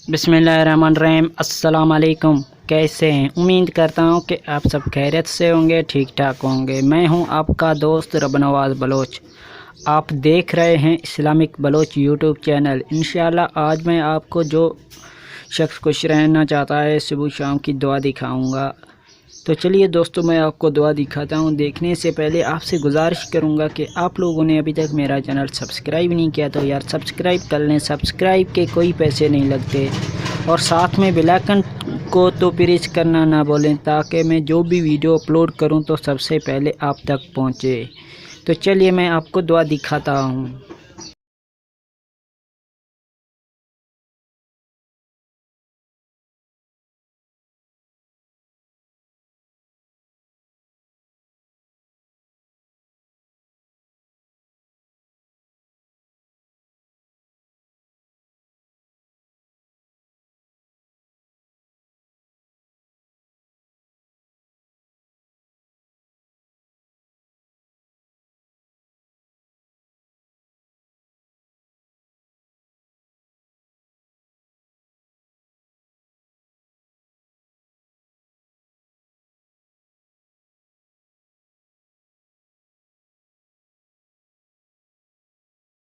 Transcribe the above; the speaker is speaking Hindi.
बिस्मिल्लाहिर्रहमानिर्रहीम। अस्सलाम वालेकुम। कैसे हैं? उम्मीद करता हूँ कि आप सब खैरियत से होंगे, ठीक ठाक होंगे। मैं हूँ आपका दोस्त रबनवाज बलोच। आप देख रहे हैं इस्लामिक बलोच यूट्यूब चैनल। इंशाल्लाह आज मैं आपको जो शख्स खुश रहना चाहता है सुबह शाम की दुआ दिखाऊंगा। तो चलिए दोस्तों, मैं आपको दुआ दिखाता हूँ। देखने से पहले आपसे गुजारिश करूँगा कि आप लोगों ने अभी तक मेरा चैनल सब्सक्राइब नहीं किया तो यार सब्सक्राइब कर लें। सब्सक्राइब के कोई पैसे नहीं लगते और साथ में बेल आइकन को तो प्रेस करना ना भूलें ताकि मैं जो भी वीडियो अपलोड करूँ तो सबसे पहले आप तक पहुँचे। तो चलिए मैं आपको दुआ दिखाता हूँ।